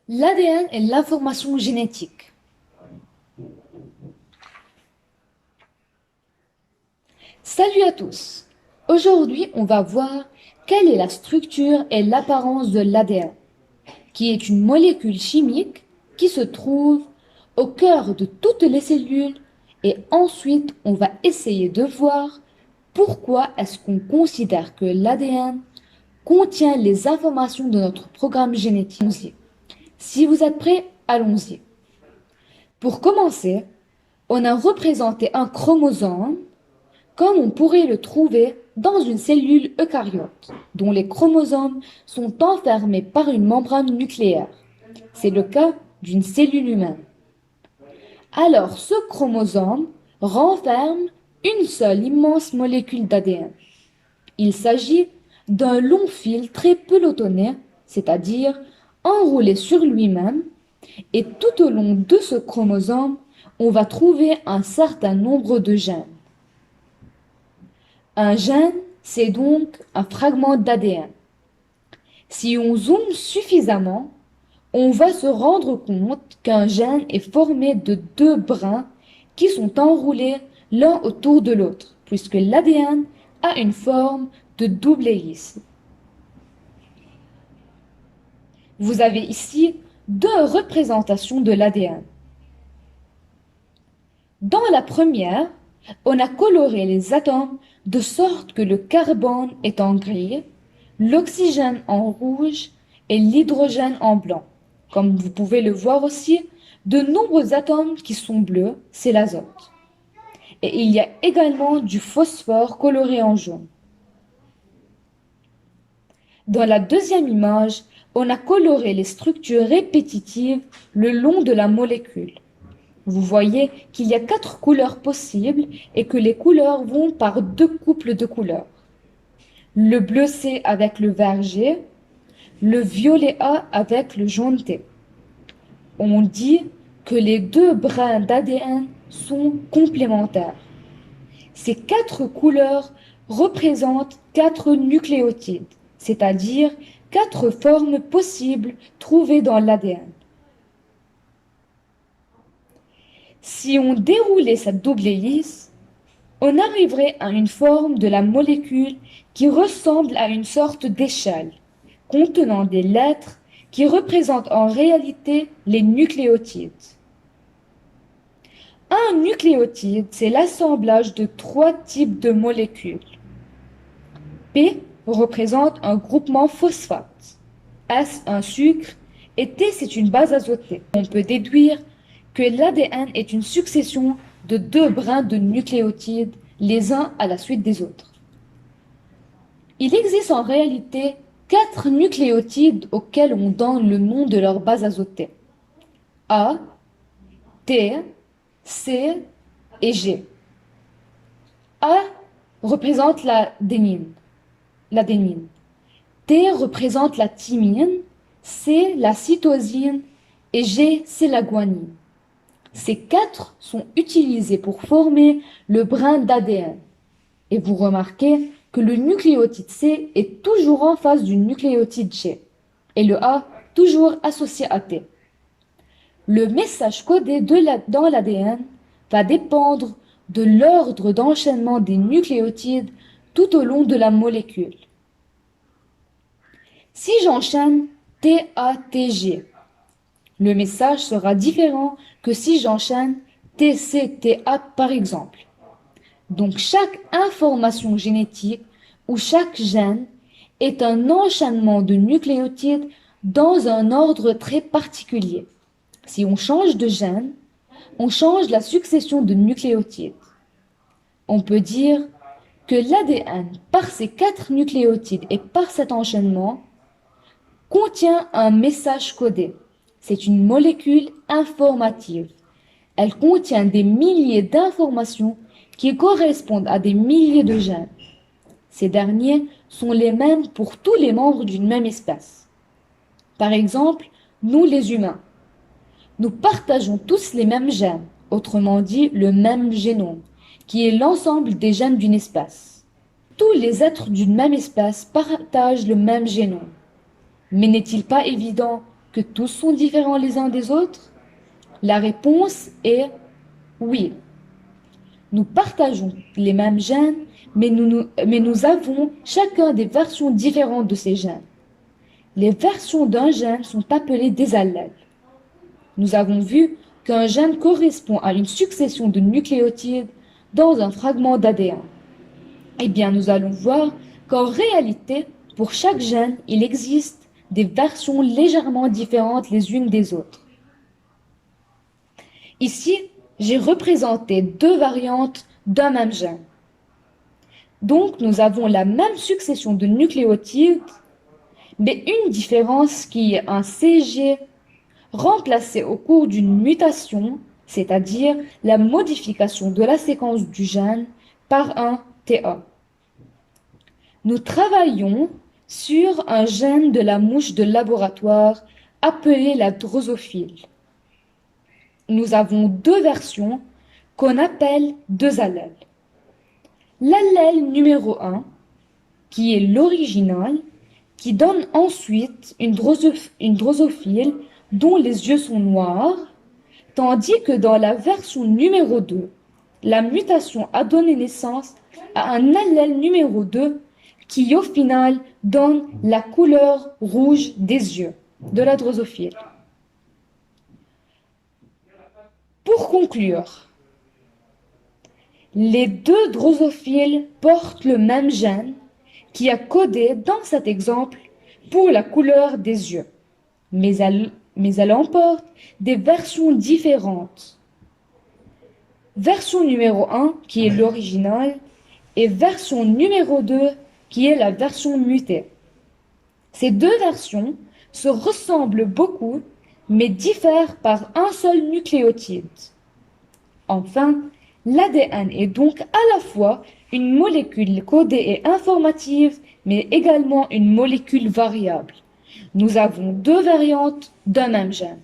L'ADN est l'information génétique. Salut à tous! Aujourd'hui, on va voir quelle est la structure et l'apparence de l'ADN, qui est une molécule chimique qui se trouve au cœur de toutes les cellules et ensuite, on va essayer de voir pourquoi est-ce qu'on considère que l'ADN contient les informations de notre programme génétique. Si vous êtes prêts, allons-y. Pour commencer, on a représenté un chromosome comme on pourrait le trouver dans une cellule eucaryote, dont les chromosomes sont enfermés par une membrane nucléaire. C'est le cas d'une cellule humaine. Alors, ce chromosome renferme une seule immense molécule d'ADN. Il s'agit d'un long fil très pelotonné, c'est-à-dire enroulé sur lui-même, et tout au long de ce chromosome, on va trouver un certain nombre de gènes. Un gène, c'est donc un fragment d'ADN. Si on zoome suffisamment, on va se rendre compte qu'un gène est formé de deux brins qui sont enroulés l'un autour de l'autre, puisque l'ADN a une forme de double hélice. Vous avez ici deux représentations de l'ADN. Dans la première, on a coloré les atomes de sorte que le carbone est en gris, l'oxygène en rouge et l'hydrogène en blanc. Comme vous pouvez le voir aussi, de nombreux atomes qui sont bleus, c'est l'azote. Et il y a également du phosphore coloré en jaune. Dans la deuxième image, on a coloré les structures répétitives le long de la molécule. Vous voyez qu'il y a 4 couleurs possibles et que les couleurs vont par deux couples de couleurs. Le bleu C avec le vert G, le violet A avec le jaune T. On dit que les deux brins d'ADN sont complémentaires. Ces 4 couleurs représentent 4 nucléotides, c'est-à-dire 4 formes possibles trouvées dans l'ADN. Si on déroulait cette double hélice, on arriverait à une forme de la molécule qui ressemble à une sorte d'échelle, contenant des lettres qui représentent en réalité les nucléotides. Un nucléotide, c'est l'assemblage de 3 types de molécules. P représente un groupement phosphate, S un sucre et T c'est une base azotée. On peut déduire que l'ADN est une succession de 2 brins de nucléotides, les uns à la suite des autres. Il existe en réalité 4 nucléotides auxquels on donne le nom de leur base azotée. A, T, C et G. A représente l'adénine. T représente la thymine, C la cytosine et G c'est la guanine. Ces 4 sont utilisés pour former le brin d'ADN. Et vous remarquez que le nucléotide C est toujours en face du nucléotide G et le A toujours associé à T. Le message codé dans l'ADN va dépendre de l'ordre d'enchaînement des nucléotides tout au long de la molécule. Si j'enchaîne TATG, le message sera différent que si j'enchaîne TCTA par exemple. Donc chaque information génétique ou chaque gène est un enchaînement de nucléotides dans un ordre très particulier. Si on change de gène, on change la succession de nucléotides. On peut dire que l'ADN, par ces 4 nucléotides et par cet enchaînement, contient un message codé. C'est une molécule informative. Elle contient des milliers d'informations qui correspondent à des milliers de gènes. Ces derniers sont les mêmes pour tous les membres d'une même espèce. Par exemple, nous les humains. Nous partageons tous les mêmes gènes, autrement dit le même génome, qui est l'ensemble des gènes d'une espèce. Tous les êtres d'une même espèce partagent le même génome. Mais n'est-il pas évident que tous sont différents les uns des autres? La réponse est oui. Nous partageons les mêmes gènes, mais nous avons chacun des versions différentes de ces gènes. Les versions d'un gène sont appelées des allèles. Nous avons vu qu'un gène correspond à une succession de nucléotides dans un fragment d'ADN. Eh bien, nous allons voir qu'en réalité, pour chaque gène, il existe des versions légèrement différentes les unes des autres. Ici, j'ai représenté deux variantes d'un même gène. Donc, nous avons la même succession de nucléotides, mais une différence qui est un CG remplacé au cours d'une mutation, c'est-à-dire la modification de la séquence du gène par un TA. Nous travaillons sur un gène de la mouche de laboratoire appelé la drosophile. Nous avons deux versions qu'on appelle deux allèles. L'allèle numéro 1, qui est l'original, qui donne ensuite une drosophile dont les yeux sont noirs, tandis que dans la version numéro 2, la mutation a donné naissance à un allèle numéro 2 qui au final donne la couleur rouge des yeux de la drosophile. Pour conclure, les deux drosophiles portent le même gène qui est codé dans cet exemple pour la couleur des yeux, mais elle emporte des versions différentes. Version numéro 1 qui est l'original et version numéro 2 qui est la version mutée. Ces deux versions se ressemblent beaucoup mais diffèrent par un seul nucléotide. Enfin, l'ADN est donc à la fois une molécule codée et informative, mais également une molécule variable. Nous avons deux variantes d'un même gène.